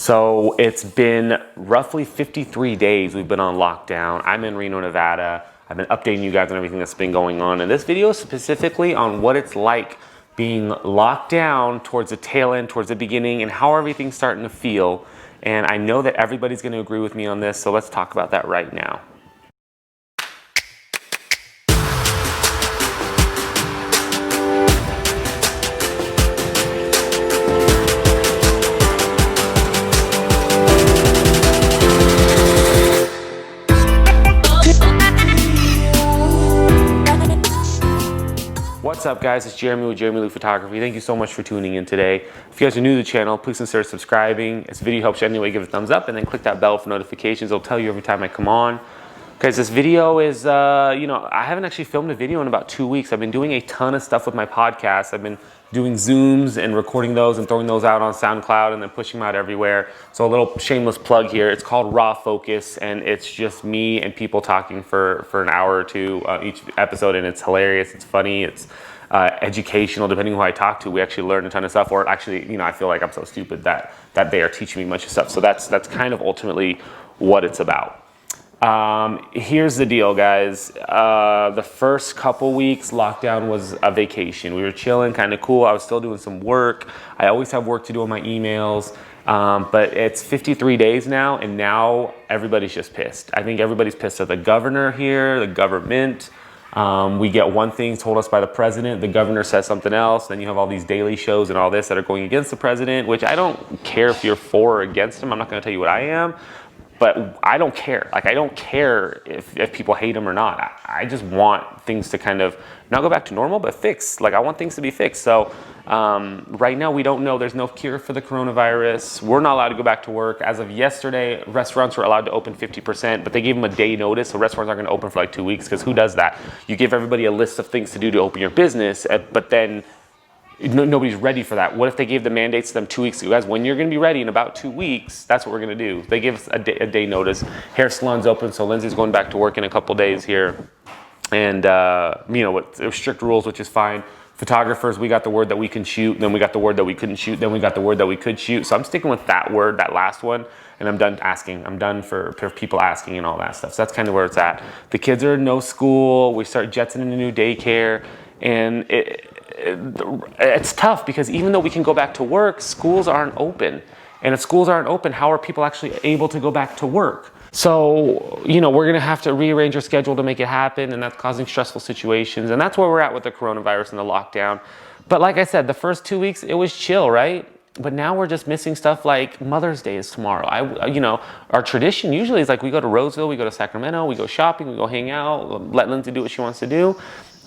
So it's been roughly 53 days we've been on lockdown. I'm in Reno, Nevada. I've been updating you guys on everything that's been going on. And this video is specifically on what it's like being locked down towards the tail end, towards the beginning, and how everything's starting to feel. And I know that everybody's going to agree with me on this, so let's talk about that right now. What's up, guys? It's Jeramie with Jeramie Photography. Thank you so much for tuning in today. If you guys are new to the channel, please consider subscribing. If this video helps you anyway, give it a thumbs up and then click that bell for notifications. It'll tell you every time I come on. Guys, this video is, I haven't actually filmed a video in about 2 weeks. I've been doing a ton of stuff with my podcast. I've been doing Zooms and recording those and throwing those out on SoundCloud and then pushing them out everywhere. So a little shameless plug here. It's called Raw Focus, and it's just me and people talking for an hour or two each episode, and it's hilarious, it's funny, it's educational, depending on who I talk to. We actually learn a ton of stuff, or actually, I feel like I'm so stupid that they are teaching me a bunch of stuff. So that's kind of ultimately what it's about. Here's the deal, guys. The first couple weeks, lockdown was a vacation. We were chilling, kind of cool. I was still doing some work. I always have work to do on my emails. But it's 53 days now, and now everybody's just pissed. I think everybody's pissed at the governor here, the government. We get one thing told us by the president, the governor says something else, then you have all these daily shows and all this that are going against the president, which I don't care if you're for or against him. I'm not going to tell you what I am. But I don't care. Like, I don't care if people hate him or not. I just want things to kind of not go back to normal, but fix. Like, I want things to be fixed. So right now, we don't know. There's no cure for the coronavirus. We're not allowed to go back to work. As of yesterday, restaurants were allowed to open 50%, but they gave them a day notice. So restaurants aren't going to open for like 2 weeks, because who does that? You give everybody a list of things to do to open your business, but then nobody's ready for that. What if they gave the mandates to them 2 weeks ago? Guys, when you're going to be ready in about 2 weeks, that's what we're going to do. They give us a day notice. Hair salon's open, so Lindsay's going back to work in a couple days here. And, with strict rules, which is fine. Photographers, we got the word that we can shoot, then we got the word that we couldn't shoot, then we got the word that we could shoot. So I'm sticking with that word, that last one, and I'm done asking. I'm done for people asking and all that stuff. So that's kind of where it's at. The kids are in no school. We start jetsoning a new daycare, and it's tough, because even though we can go back to work, schools aren't open. And if schools aren't open, how are people actually able to go back to work? So, we're going to have to rearrange our schedule to make it happen, and that's causing stressful situations. And that's where we're at with the coronavirus and the lockdown. But like I said, the first 2 weeks, it was chill, right? But now we're just missing stuff like Mother's Day is tomorrow. Our tradition usually is like we go to Roseville, we go to Sacramento, we go shopping, we go hang out, let Lindsay do what she wants to do.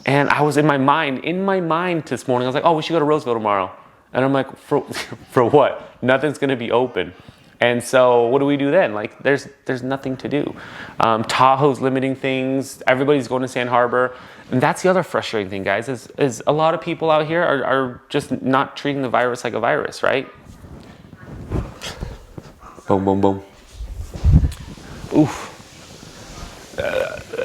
And I was in my mind this morning, I was like, oh, we should go to Roseville tomorrow. And I'm like, for what? Nothing's going to be open. And so what do we do then? Like, there's nothing to do. Tahoe's limiting things. Everybody's going to Sand Harbor. And that's the other frustrating thing, guys, is a lot of people out here are just not treating the virus like a virus, right? Boom, boom, boom. Oof.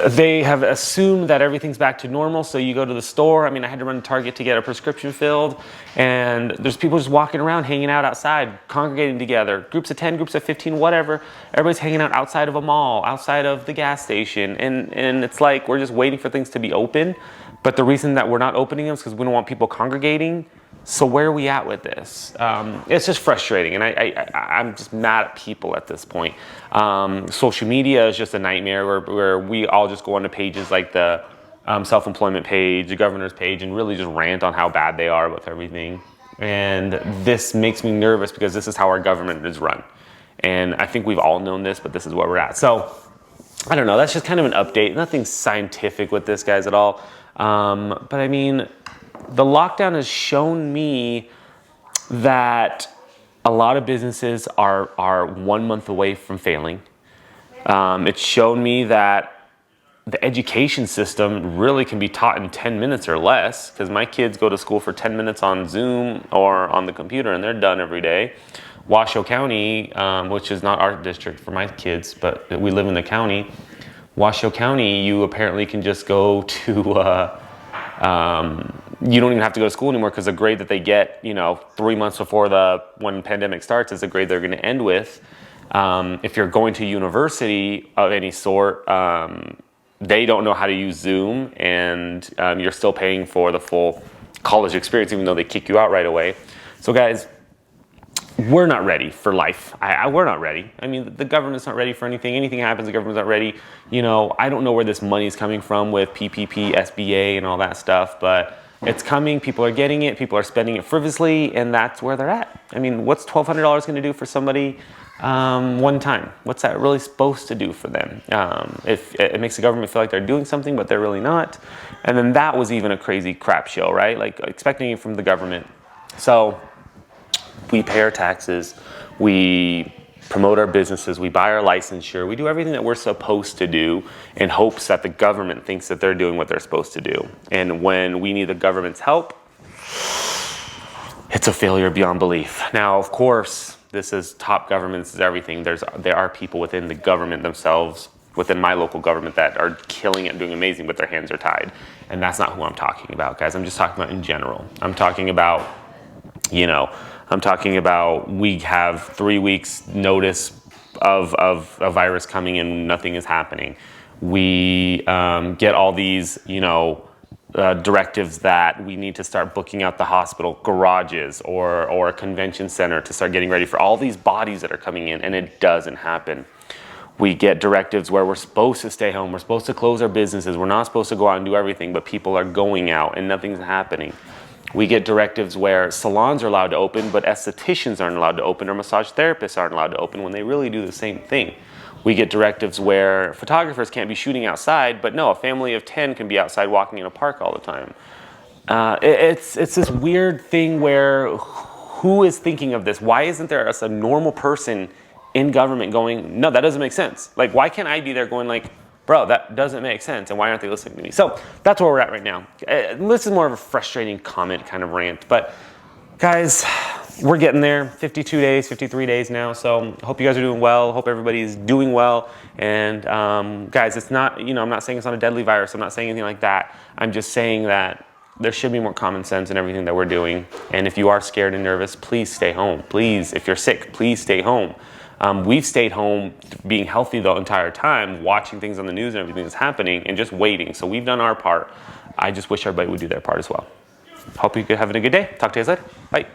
They have assumed that everything's back to normal, so you go to the store. I had to run to Target to get a prescription filled, and there's people just walking around, hanging out outside, congregating together, groups of 10, groups of 15, whatever. Everybody's hanging out outside of a mall, outside of the gas station, and it's like we're just waiting for things to be open, but the reason that we're not opening them is because we don't want people congregating. So where are we at with this? It's just frustrating, and I'm just mad at people at this point. Social media is just a nightmare where we all just go onto pages like the self-employment page, the governor's page, and really just rant on how bad they are with everything. And this makes me nervous, because this is how our government is run. And I think we've all known this, but this is where we're at. So I don't know. That's just kind of an update. Nothing scientific with this, guys, at all. But the lockdown has shown me that a lot of businesses are 1 month away from failing. It's shown me that the education system really can be taught in 10 minutes or less, because my kids go to school for 10 minutes on Zoom or on the computer, and they're done every day. Washoe County, which is not our district for my kids, but we live in the county. Washoe County, you apparently can just go to you don't even have to go to school anymore because the grade that they get, 3 months before when pandemic starts is the grade they're going to end with. If you're going to university of any sort, they don't know how to use Zoom, and you're still paying for the full college experience, even though they kick you out right away. So guys, we're not ready for life. We're not ready. I mean, the government's not ready for anything. Anything happens, the government's not ready. I don't know where this money is coming from with PPP, SBA, and all that stuff, but it's coming. People are getting it. People are spending it frivolously, and that's where they're at. I mean, what's $1,200 going to do for somebody one time? What's that really supposed to do for them? If it makes the government feel like they're doing something, but they're really not. And then that was even a crazy crap show, right? Like expecting it from the government. So we pay our taxes, we promote our businesses, we buy our licensure, we do everything that we're supposed to do in hopes that the government thinks that they're doing what they're supposed to do. And when we need the government's help, it's a failure beyond belief. Now, of course, this is top government, this is everything. There are people within the government themselves, within my local government, that are killing it and doing amazing, but their hands are tied. And that's not who I'm talking about, guys. I'm just talking about in general. I'm talking about, we have 3 weeks notice of a virus coming and nothing is happening. We get all these, directives that we need to start booking out the hospital garages or a convention center to start getting ready for all these bodies that are coming in, and it doesn't happen. We get directives where we're supposed to stay home, we're supposed to close our businesses, we're not supposed to go out and do everything, but people are going out and nothing's happening. We get directives where salons are allowed to open, but estheticians aren't allowed to open, or massage therapists aren't allowed to open when they really do the same thing. We get directives where photographers can't be shooting outside, but no, a family of 10 can be outside walking in a park all the time. It's this weird thing where who is thinking of this? Why isn't there a normal person in government going, no, that doesn't make sense? Like, why can't I be there going like, bro, that doesn't make sense, and why aren't they listening to me? So that's where we're at right now. This is more of a frustrating comment kind of rant, but guys, we're getting there. 52 days, 53 days now, so hope you guys are doing well. Hope everybody's doing well. And guys, it's not, I'm not saying it's not a deadly virus. I'm not saying anything like that. I'm just saying that there should be more common sense in everything that we're doing. And if you are scared and nervous, please stay home. Please, if you're sick, please stay home. We've stayed home being healthy the entire time, watching things on the news and everything that's happening and just waiting. So we've done our part. I just wish everybody would do their part as well. Hope you're having a good day. Talk to you guys later. Bye.